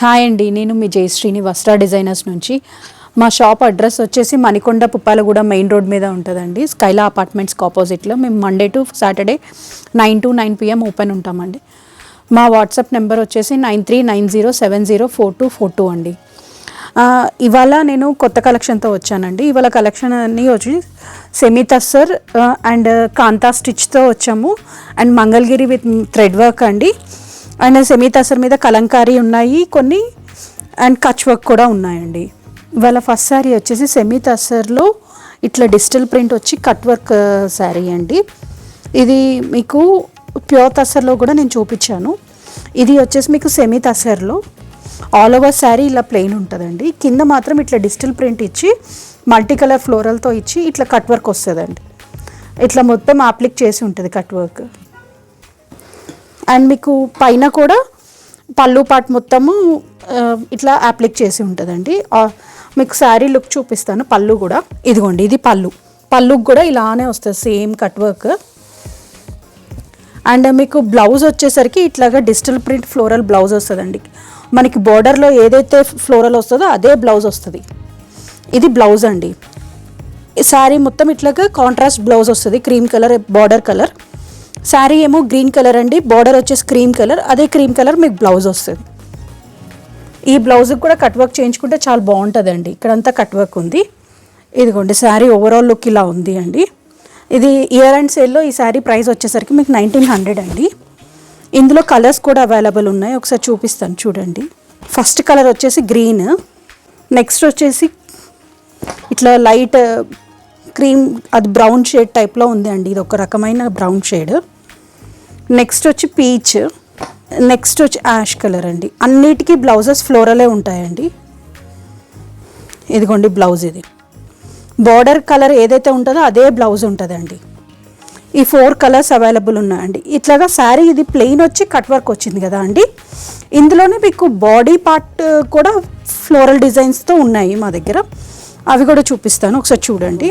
Hi అండి, నేను మీ జయశ్రీని వస్త్రా designers నుంచి. మా షాప్ అడ్రస్ వచ్చేసి మణికొండ పుప్పాలగూడ మెయిన్ రోడ్ మీద ఉంటుందండి, స్కైలా అపార్ట్మెంట్స్కి ఆపోజిట్లో. మేము Monday to Saturday 9 to 9 PM open ఉంటామండి. మా వాట్సాప్ నెంబర్ వచ్చేసి 9390704242 అండి. ఇవాళ నేను కొత్త కలెక్షన్తో వచ్చానండి. ఇవాళ కలెక్షన్ అన్నీ వచ్చి సెమీ తస్సర్ అండ్ కాంతా స్టిచ్తో వచ్చాము, and Mangalagiri with thread work అండి. అండ్ సెమీ తసర్ మీద కలంకారీ ఉన్నాయి కొన్ని, అండ్ కచ్ వర్క్ కూడా ఉన్నాయండి. ఇవాళ ఫస్ట్ శారీ వచ్చేసి సెమీ తసర్లో ఇట్లా డిజిటల్ ప్రింట్ వచ్చి కట్ వర్క్ శారీ అండి. ఇది మీకు ప్యూర్ తసర్లో కూడా నేను చూపించాను. ఇది వచ్చేసి మీకు సెమీ తసర్లో ఆల్ ఓవర్ శారీ ఇలా ప్లెయిన్ ఉంటుందండి. కింద మాత్రం ఇట్లా డిజిటల్ ప్రింట్ ఇచ్చి మల్టీ కలర్ ఫ్లోరల్తో ఇచ్చి ఇట్లా కట్ వర్క్ వస్తుందండి. ఇట్లా మొత్తం అప్లిక్ చేసి ఉంటుంది కట్ వర్క్. అండ్ మీకు పైన కూడా పళ్ళు పార్ట్ మొత్తము ఇట్లా అప్లిక్ చేసి ఉంటుందండి. మీకు శారీ లుక్ చూపిస్తాను. పళ్ళు కూడా ఇదిగోండి, ఇది పళ్ళుకి కూడా ఇలానే వస్తుంది సేమ్ కట్ వర్క్. అండ్ మీకు బ్లౌజ్ వచ్చేసరికి ఇట్లాగా డిజిటల్ ప్రింట్ ఫ్లోరల్ బ్లౌజ్ వస్తుందండి. మనకి బార్డర్లో ఏదైతే ఫ్లోరల్ వస్తుందో అదే బ్లౌజ్ వస్తుంది. ఇది బ్లౌజ్ అండి. శారీ మొత్తం ఇట్లాగా కాంట్రాస్ట్ బ్లౌజ్ వస్తుంది, cream colour border colour. Sari ఏమో గ్రీన్ కలర్ అండి, బార్డర్ వచ్చేసి క్రీమ్ కలర్, అదే క్రీమ్ కలర్ మీకు బ్లౌజ్ వస్తుంది. ఈ బ్లౌజ్కి కూడా కట్ వర్క్ చేయించుకుంటే చాలా బాగుంటుందండి. ఇక్కడంతా కట్ వర్క్ ఉంది. ఇదిగోండి శారీ ఓవరాల్ లుక్ ఇలా ఉంది అండి. ఇది ఇయర్ అండ్ సేల్లో ఈ శారీ ప్రైస్ వచ్చేసరికి మీకు 1900 అండి. ఇందులో కలర్స్ కూడా అవైలబుల్ ఉన్నాయి, ఒకసారి చూపిస్తాను చూడండి. ఫస్ట్ కలర్ వచ్చేసి గ్రీన్, నెక్స్ట్ వచ్చేసి ఇట్లా లైట్ క్రీమ్, అది బ్రౌన్ షేడ్ టైప్లో ఉంది అండి. ఇది ఒక రకమైన బ్రౌన్ షేడ్. నెక్స్ట్ వచ్చి పీచ్, నెక్స్ట్ వచ్చి యాష్ కలర్ అండి. అన్నిటికీ బ్లౌజెస్ ఫ్లోరలే ఉంటాయండి. ఇదిగోండి బ్లౌజ్, ఇది బార్డర్ కలర్ ఏదైతే ఉంటుందో అదే బ్లౌజ్ ఉంటుందండి. ఈ 4 కలర్స్ అవైలబుల్ ఉన్నాయండి. ఇట్లాగా శారీ ఇది ప్లెయిన్ వచ్చి కట్ వర్క్ వచ్చింది కదా అండి. ఇందులోనే మీకు బాడీ పార్ట్ కూడా ఫ్లోరల్ డిజైన్స్తో ఉన్నాయి మా దగ్గర, అవి కూడా చూపిస్తాను ఒకసారి చూడండి.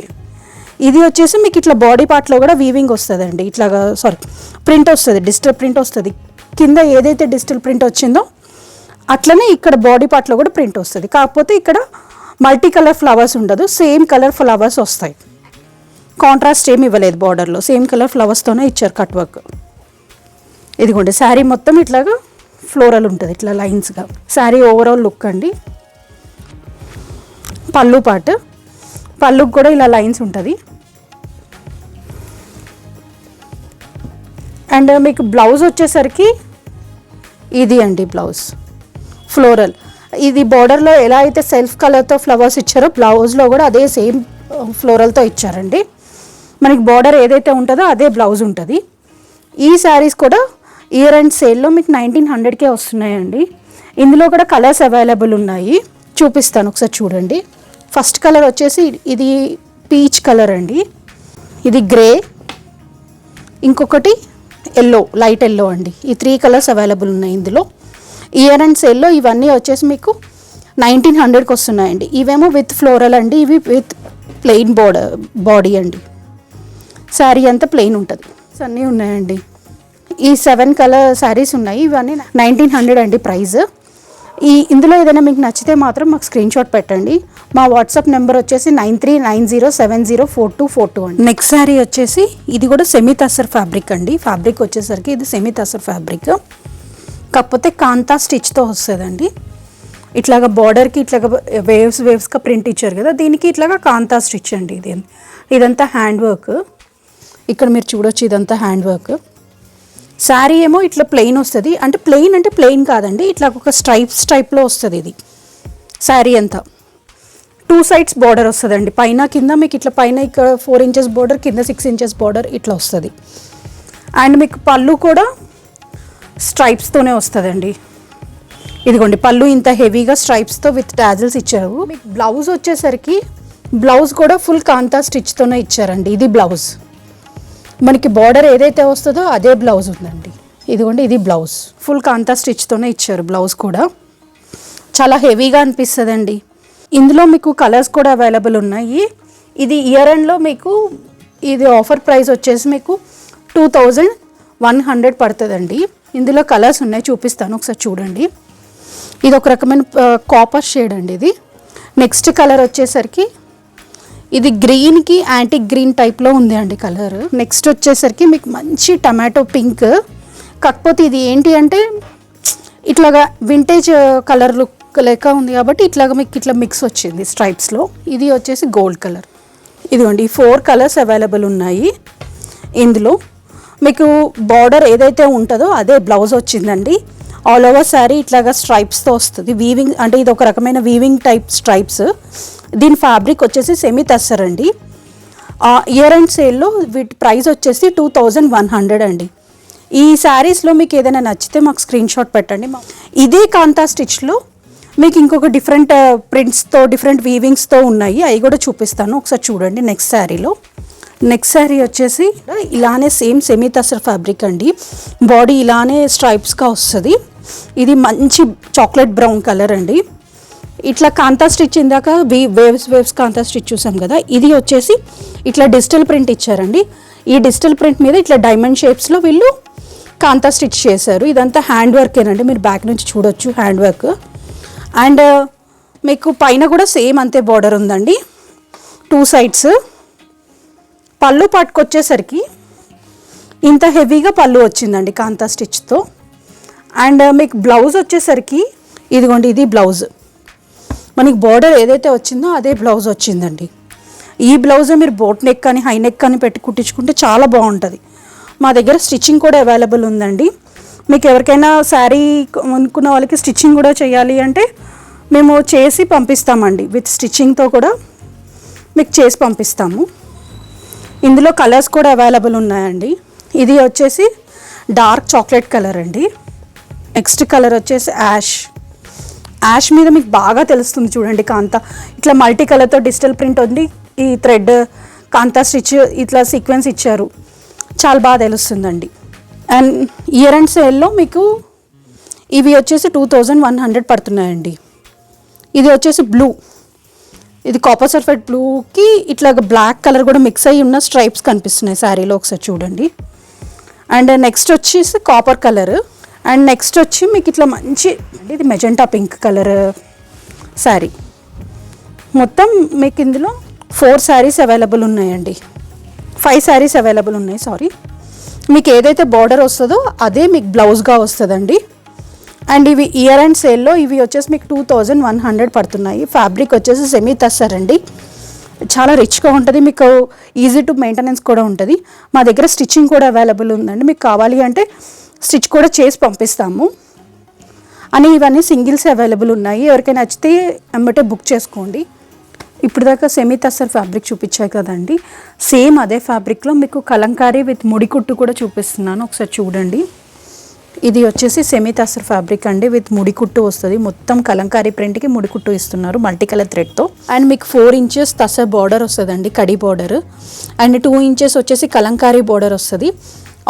ఇది వచ్చేసి మీకు ఇట్లా బాడీ పార్ట్లో కూడా వీవింగ్ వస్తుందండి. ఇట్లాగా ప్రింట్ వస్తుంది, డిజిటల్ ప్రింట్ వస్తుంది. కింద ఏదైతే డిజిటల్ ప్రింట్ వచ్చిందో అట్లనే ఇక్కడ బాడీ పార్ట్లో కూడా ప్రింట్ వస్తుంది. కాకపోతే ఇక్కడ మల్టీ కలర్ ఫ్లవర్స్ ఉండదు, సేమ్ కలర్ ఫ్లవర్స్ వస్తాయి. కాంట్రాస్ట్ ఏమి ఇవ్వలేదు, బార్డర్లో సేమ్ కలర్ ఫ్లవర్స్తోనే ఇచ్చారు కట్ వర్క్. ఇదిగోండి శారీ మొత్తం ఇట్లాగా ఫ్లోరల్ ఉంటుంది, ఇట్లా లైన్స్గా. శారీ ఓవరాల్ లుక్ అండి. పళ్ళు పార్ట్, పళ్ళుకి కూడా ఇలా లైన్స్ ఉంటుంది. అండ్ మీకు బ్లౌజ్ వచ్చేసరికి ఇది అండి బ్లౌజ్ ఫ్లోరల్. ఇది బార్డర్లో ఎలా అయితే సెల్ఫ్ కలర్తో ఫ్లవర్స్ ఇచ్చారో బ్లౌజ్లో కూడా అదే సేమ్ ఫ్లోరల్తో ఇచ్చారండి. మనకి బార్డర్ ఏదైతే ఉంటుందో అదే బ్లౌజ్ ఉంటుంది. ఈ శారీస్ కూడా ఇయర్ అండ్ సేల్లో మీకు 1900కే వస్తున్నాయండి. ఇందులో కూడా కలర్స్ అవైలబుల్ ఉన్నాయి, చూపిస్తాను ఒకసారి చూడండి. ఫస్ట్ కలర్ వచ్చేసి ఇది పీచ్ కలర్ అండి, ఇది గ్రే, ఇంకొకటి ఎల్లో, లైట్ ఎల్లో అండి. ఈ 3 కలర్స్ అవైలబుల్ ఉన్నాయి ఇందులో. ఇయర్ అండ్ సేల్లో ఇవన్నీ వచ్చేసి మీకు 1900కి వస్తున్నాయండి. ఇవేమో విత్ ఫ్లోరల్ అండి, ఇవి విత్ ప్లెయిన్ బాడీ అండి. శారీ అంతా ప్లెయిన్ ఉంటుంది. అన్నీ ఉన్నాయండి. ఈ 7 కలర్ శారీస్ ఉన్నాయి, ఇవన్నీ 1900 అండి ప్రైస్. ఇందులో ఏదైనా మీకు నచ్చితే మాత్రం మాకు స్క్రీన్ షాట్ పెట్టండి. మా వాట్సాప్ నెంబర్ వచ్చేసి 9390704242 అండి. నెక్స్ట్ శారీ వచ్చేసి ఇది కూడా సెమీ తసర్ ఫ్యాబ్రిక్ అండి. ఫ్యాబ్రిక్ వచ్చేసరికి ఇది సెమీ తసర్ ఫ్యాబ్రిక్, కాకపోతే కాంతా స్టిచ్తో వస్తుందండి. ఇట్లాగా బార్డర్కి ఇట్లాగా వేవ్స్గా ప్రింట్ ఇచ్చారు కదా, దీనికి ఇట్లాగా కాంతా స్టిచ్ అండి. ఇదంతా హ్యాండ్ వర్క్. ఇక్కడ మీరు చూడొచ్చు, ఇదంతా హ్యాండ్ వర్క్. శారీ ఏమో ఇట్లా ప్లెయిన్ వస్తుంది, అంటే ప్లెయిన్ కాదండి, ఇట్లా ఒక స్ట్రైప్స్ టైప్లో వస్తుంది. ఇది శారీ అంతా 2 sides బార్డర్ వస్తుందండి, పైన కింద. మీకు ఇట్లా పైన ఇక్కడ 4 inches బార్డర్, కింద 6 inches బార్డర్ ఇట్లా వస్తుంది. అండ్ మీకు పళ్ళు కూడా స్ట్రైప్స్తోనే వస్తుందండి. ఇదిగోండి పళ్ళు ఇంత హెవీగా స్ట్రైప్స్తో విత్ టాజిల్స్ ఇచ్చారు. మీకు బ్లౌజ్ వచ్చేసరికి బ్లౌజ్ కూడా ఫుల్ కాంతా స్టిచ్తోనే ఇచ్చారండి. ఇది బ్లౌజ్, మనకి బార్డర్ ఏదైతే వస్తుందో అదే బ్లౌజ్ ఉందండి. ఇదిగోండి ఇది బ్లౌజ్, ఫుల్ కాంతా స్టిచ్తోనే ఇచ్చారు. బ్లౌజ్ కూడా చాలా హెవీగా అనిపిస్తుందండి. ఇందులో మీకు కలర్స్ కూడా అవైలబుల్ ఉన్నాయి. ఇది ఇయర్ ఎండ్లో మీకు ఇది ఆఫర్ ప్రైస్ వచ్చేసి మీకు 2100 పడుతుందండి. ఇందులో కలర్స్ ఉన్నాయి, చూపిస్తాను ఒకసారి చూడండి. ఇది ఒక రకమైన కాపర్ షేడ్ అండి ఇది. నెక్స్ట్ కలర్ వచ్చేసరికి ఇది గ్రీన్కి యాంటిక్ గ్రీన్ టైప్లో ఉంది అండి కలర్. నెక్స్ట్ వచ్చేసరికి మీకు మంచి టమాటో పింక్, కాకపోతే ఇది ఏంటి అంటే ఇట్లాగా వింటేజ్ కలర్ లుక్ లెక్క ఉంది కాబట్టి ఇట్లాగా మీకు ఇట్లా మిక్స్ వచ్చింది స్ట్రైప్స్లో. ఇది వచ్చేసి గోల్డ్ కలర్. ఇదిగోండి ఈ 4 కలర్స్ అవైలబుల్ ఉన్నాయి. ఇందులో మీకు బార్డర్ ఏదైతే ఉంటుందో అదే బ్లౌజ్ వచ్చిందండి. ఆల్ ఓవర్ శారీ ఇట్లాగా స్ట్రైప్స్తో వస్తుంది. వీవింగ్ అంటే ఇది ఒక రకమైన వీవింగ్ టైప్ స్ట్రైప్స్. దీని ఫ్యాబ్రిక్ వచ్చేసి సెమీ టస్సర్ అండి. ఇయర్ అండ్ సేల్లో వీటి ప్రైస్ వచ్చేసి 2100 అండి. ఈ శారీస్లో మీకు ఏదైనా నచ్చితే మాకు స్క్రీన్ షాట్ పెట్టండి. ఇదే కాంతా స్టిచ్లో మీకు ఇంకొక డిఫరెంట్ ప్రింట్స్తో డిఫరెంట్ వీవింగ్స్తో ఉన్నాయి, అవి కూడా చూపిస్తాను ఒకసారి చూడండి. నెక్స్ట్ శారీలో నెక్స్ట్ శారీ వచ్చేసి ఇలానే సేమ్ సెమీ టస్సర్ ఫ్యాబ్రిక్ అండి. బాడీ ఇలానే స్ట్రైప్స్గా వస్తుంది. ఇది మంచి చాక్లెట్ బ్రౌన్ కలర్ అండి. ఇట్లా కాంతా స్టిచ్ ఇందాక వేవ్స్ కాంతా స్టిచ్ చూసాం కదా, ఇది వచ్చేసి ఇట్లా డిజిటల్ ప్రింట్ ఇచ్చారండి. ఈ డిజిటల్ ప్రింట్ మీద ఇట్లా డైమండ్ షేప్స్లో వీళ్ళు కాంతా స్టిచ్ చేశారు. ఇదంతా హ్యాండ్ వర్కేనండి, మీరు బ్యాక్ నుంచి చూడొచ్చు హ్యాండ్ వర్క్. అండ్ మీకు పైన కూడా సేమ్ అంతే బార్డర్ ఉందండి 2 సైడ్స్. పళ్ళు పట్టుకొచ్చేసరికి ఇంత హెవీగా పళ్ళు వచ్చిందండి కాంతా స్టిచ్తో. అండ్ మీకు బ్లౌజ్ వచ్చేసరికి ఇదిగోండి ఇది బ్లౌజ్. మనకి బార్డర్ ఏదైతే వచ్చిందో అదే బ్లౌజ్ వచ్చిందండి. ఈ బ్లౌజ్ మీరు బోట్ నెక్ కానీ హై నెక్ కానీ పెట్టి కుట్టించుకుంటే చాలా బాగుంటుంది. మా దగ్గర స్టిచ్చింగ్ కూడా అవైలబుల్ ఉందండి. మీకు ఎవరికైనా శారీ కొనుక్కున్న వాళ్ళకి స్టిచ్చింగ్ కూడా చేయాలి అంటే మేము చేసి పంపిస్తామండి. విత్ స్టిచ్చింగ్తో కూడా మీకు చేసి పంపిస్తాము. ఇందులో కలర్స్ కూడా అవైలబుల్ ఉన్నాయండి. ఇది వచ్చేసి డార్క్ చాక్లెట్ కలర్ అండి. నెక్స్ట్ కలర్ వచ్చేసి యాష్ మీద మీకు బాగా తెలుస్తుంది చూడండి కాంతా. ఇట్లా మల్టీ కలర్తో డిజిటల్ ప్రింట్ ఉంది. ఈ థ్రెడ్ కాంతా స్టిచ్ ఇట్లా సీక్వెన్స్ ఇచ్చారు, చాలా బాగా తెలుస్తుందండి. అండ్ ఇయర్ అండ్ సేల్లో మీకు ఇవి వచ్చేసి 2100 పడుతున్నాయండి. ఇది వచ్చేసి బ్లూ, ఇది కాపర్ సల్ఫేట్ బ్లూకి ఇట్లా బ్లాక్ కలర్ కూడా మిక్స్ అయ్యి ఉన్న స్ట్రైప్స్ కనిపిస్తున్నాయి శారీలో, ఒకసారి చూడండి. అండ్ నెక్స్ట్ వచ్చేసి కాపర్ కలర్. అండ్ నెక్స్ట్ వచ్చి మీకు ఇట్లా మంచి ఇది మెజెంటా పింక్ కలర్ శారీ. మొత్తం మీకు ఇందులో 4 శారీస్ అవైలబుల్ ఉన్నాయండి, 5 శారీస్ అవైలబుల్ ఉన్నాయి సారీ. మీకు ఏదైతే బార్డర్ వస్తుందో అదే మీకు బ్లౌజ్గా వస్తుందండి. అండ్ ఇవి ఇయర్ అండ్ సేల్లో ఇవి వచ్చేసి మీకు 2100 పడుతున్నాయి. ఫ్యాబ్రిక్ వచ్చేసి సెమీ టస్సర్ అండి, చాలా రిచ్గా ఉంటుంది, మీకు ఈజీ టు మెయింటెనెన్స్ కూడా ఉంటుంది. మా దగ్గర స్టిచ్చింగ్ కూడా అవైలబుల్ ఉందండి, మీకు కావాలి అంటే స్టిచ్ కూడా చేసి పంపిస్తాము. అని ఇవన్నీ సింగిల్స్ అవైలబుల్ ఉన్నాయి, ఎవరికైనా నచ్చితే ఎమ్మటే బుక్ చేసుకోండి. ఇప్పుడు దాకా సెమీ టస్సర్ ఫ్యాబ్రిక్ చూపించాయి కదండి, సేమ్ అదే ఫ్యాబ్రిక్లో మీకు కలంకారీ విత్ ముడికుట్టు కూడా చూపిస్తున్నాను, ఒకసారి చూడండి. ఇది వచ్చేసి సెమీ టస్సర్ ఫ్యాబ్రిక్ అండి, విత్ ముడికుట్టు వస్తుంది. మొత్తం కలంకారీ ప్రింట్కి ముడికుట్టు ఇస్తున్నారు మల్టీ కలర్ థ్రెడ్తో. అండ్ మీకు 4 ఇంచెస్ టస్సర్ బార్డర్ వస్తుందండి, కడి బార్డర్. అండ్ 2 ఇంచెస్ వచ్చేసి కలంకారీ బార్డర్ వస్తుంది.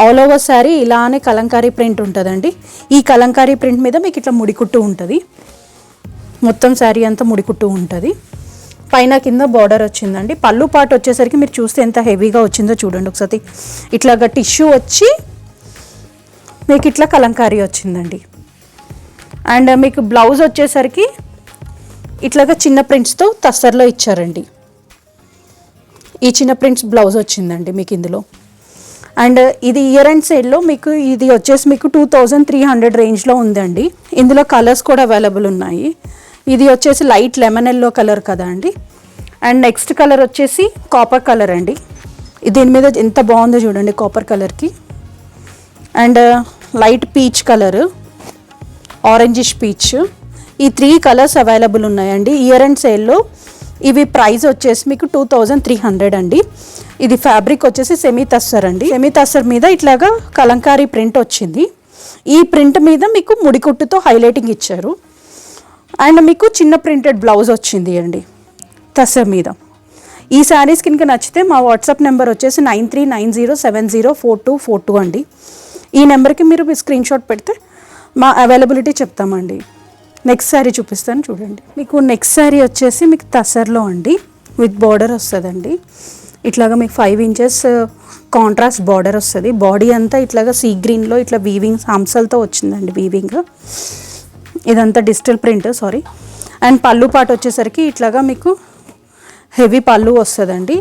ఆల్ ఓవర్ శారీ ఇలానే కలంకారీ ప్రింట్ ఉంటుందండి. ఈ కలంకారీ ప్రింట్ మీద మీకు ఇట్లా ముడికుట్టు ఉంటుంది, మొత్తం శారీ అంతా ముడికుట్టు ఉంటుంది. పైన కింద బార్డర్ వచ్చిందండి. పళ్ళు పాటు వచ్చేసరికి మీరు చూస్తే ఎంత హెవీగా వచ్చిందో చూడండి ఒకసారి. ఇట్లాగా టిష్యూ వచ్చి మీకు ఇట్లా కలంకారీ వచ్చిందండి. అండ్ మీకు బ్లౌజ్ వచ్చేసరికి ఇట్లాగా చిన్న ప్రింట్స్తో టస్సర్లో ఇచ్చారండి. ఈ చిన్న ప్రింట్స్ బ్లౌజ్ వచ్చిందండి మీకు ఇందులో. అండ్ ఇది ఇయర్ అండ్ సైడ్లో మీకు ఇది వచ్చేసి మీకు 2300 రేంజ్లో ఉందండి. ఇందులో కలర్స్ కూడా అవైలబుల్ ఉన్నాయి. ఇది వచ్చేసి లైట్ లెమన్ ఎల్లో కలర్ కదా అండి. అండ్ నెక్స్ట్ కలర్ వచ్చేసి కాపర్ కలర్ అండి. దీని మీద ఎంత బాగుందో చూడండి కాపర్ కలర్కి. And light peach colour, orangish peach, ఈ 3 కలర్స్ అవైలబుల్ ఉన్నాయండి ఇయర్ అండ్ సేల్లో. ఇవి ప్రైస్ వచ్చేసి మీకు 2300 అండి. ఇది ఫ్యాబ్రిక్ వచ్చేసి సెమీ టస్సర్ అండి. సెమీ టస్సర్ మీద ఇట్లాగా కలంకారీ ప్రింట్ వచ్చింది. ఈ ప్రింట్ మీద మీకు ముడికుట్టుతో హైలైటింగ్ ఇచ్చారు. అండ్ మీకు చిన్న ప్రింటెడ్ బ్లౌజ్ వచ్చింది అండి టస్సర్ మీద. ఈ శారీస్ కనుక నచ్చితే మా వాట్సాప్ నెంబర్ వచ్చేసి 9390704242 అండి. ఈ నెంబర్కి మీరు మీ స్క్రీన్ షాట్ పెడితే మా అవైలబిలిటీ చెప్తామండి. నెక్స్ట్ శారీ చూపిస్తాను చూడండి. మీకు నెక్స్ట్ శారీ వచ్చేసి మీకు టస్సర్లో అండి, విత్ బార్డర్ వస్తుందండి. ఇట్లాగా మీకు 5 ఇంచెస్ కాంట్రాస్ట్ బార్డర్ వస్తుంది. బాడీ అంతా ఇట్లాగా సీ గ్రీన్లో ఇట్లా వీవింగ్ హంసలతో వచ్చిందండి వీవింగ్. ఇదంతా డిజిటల్ ప్రింట్, సారీ. అండ్ పళ్ళు పాటు వచ్చేసరికి ఇట్లాగా మీకు హెవీ పళ్ళు వస్తుందండి.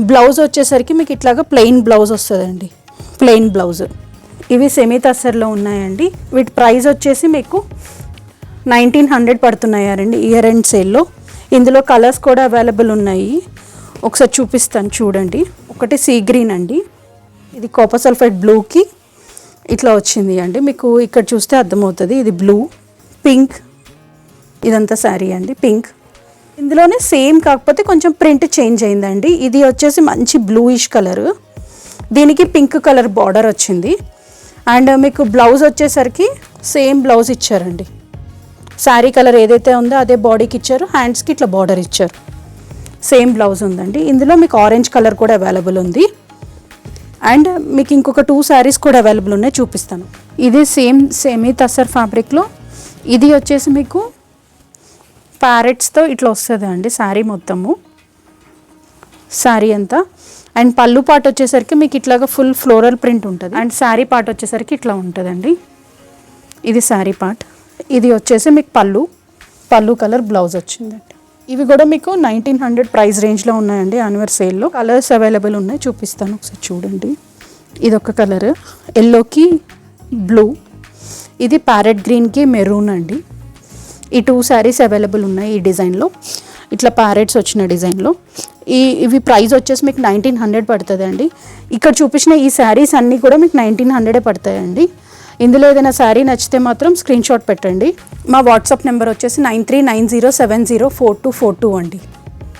బ్లౌజ్ వచ్చేసరికి మీకు ఇట్లాగా ప్లెయిన్ బ్లౌజ్ వస్తుందండి, ప్లెయిన్ బ్లౌజ్. ఇవి సెమీ తస్సర్లో ఉన్నాయండి. వీటి ప్రైస్ వచ్చేసి మీకు 1900 పడుతున్నాయండి ఇయర్ ఎండ్ సేల్లో. ఇందులో కలర్స్ కూడా అవైలబుల్ ఉన్నాయి, ఒకసారి చూపిస్తాను చూడండి. ఒకటి సీ గ్రీన్ అండి, ఇది కాపర్ సల్ఫైడ్ బ్లూకి ఇట్లా వచ్చింది అండి, మీకు ఇక్కడ చూస్తే అర్థమవుతుంది. ఇది బ్లూ, పింక్, ఇదంతా శారీ అండి పింక్. ఇందులోనే సేమ్ కాకపోతే కొంచెం ప్రింట్ చేంజ్ అయిందండి. ఇది వచ్చేసి మంచి బ్లూయిష్ కలర్, దీనికి పింక్ కలర్ బార్డర్ వచ్చింది. అండ్ మీకు బ్లౌజ్ వచ్చేసరికి సేమ్ బ్లౌజ్ ఇచ్చారండి, శారీ కలర్ ఏదైతే ఉందో అదే బాడీకి ఇచ్చారు, హ్యాండ్స్కి ఇట్లా బార్డర్ ఇచ్చారు, సేమ్ బ్లౌజ్ ఉందండి. ఇందులో మీకు ఆరెంజ్ కలర్ కూడా అవైలబుల్ ఉంది. అండ్ మీకు ఇంకొక 2 శారీస్ కూడా అవైలబుల్ ఉన్నాయి, చూపిస్తాను. ఇది సెమీ తస్సర్ ఫ్యాబ్రిక్లో, ఇది వచ్చేసి మీకు ప్యారెట్స్తో ఇట్లా వస్తుంది అండి శారీ మొత్తము, శారీ అంతా. అండ్ పళ్ళు పాటు వచ్చేసరికి మీకు ఇట్లాగా ఫుల్ ఫ్లోరల్ ప్రింట్ ఉంటుంది. అండ్ శారీ పార్ట్ వచ్చేసరికి ఇట్లా ఉంటుందండి, ఇది శారీ పార్ట్. ఇది వచ్చేసి మీకు పళ్ళు కలర్ బ్లౌజ్ వచ్చిందండి. ఇవి కూడా మీకు 1900 ప్రైస్ రేంజ్లో ఉన్నాయండి యాన్యువల్ సేల్లో. కలర్స్ అవైలబుల్ ఉన్నాయి, చూపిస్తాను ఒకసారి చూడండి. ఇది ఒక కలర్ ఎల్లోకి బ్లూ, ఇది ప్యారెట్ గ్రీన్కి మెరూన్ అండి. ఈ 2 శారీస్ అవైలబుల్ ఉన్నాయి ఈ డిజైన్లో, ఇట్లా ప్యారెట్స్ వచ్చిన డిజైన్లో. ఇవి ప్రైస్ వచ్చేసి మీకు 1900 పడుతుంది అండి. ఇక్కడ చూపించిన ఈ శారీస్ అన్నీ కూడా మీకు 1900 పడతాయండి. ఇందులో ఏదైనా శారీ నచ్చితే మాత్రం స్క్రీన్ షాట్ పెట్టండి. మా వాట్సాప్ నెంబర్ వచ్చేసి 9390704242 అండి.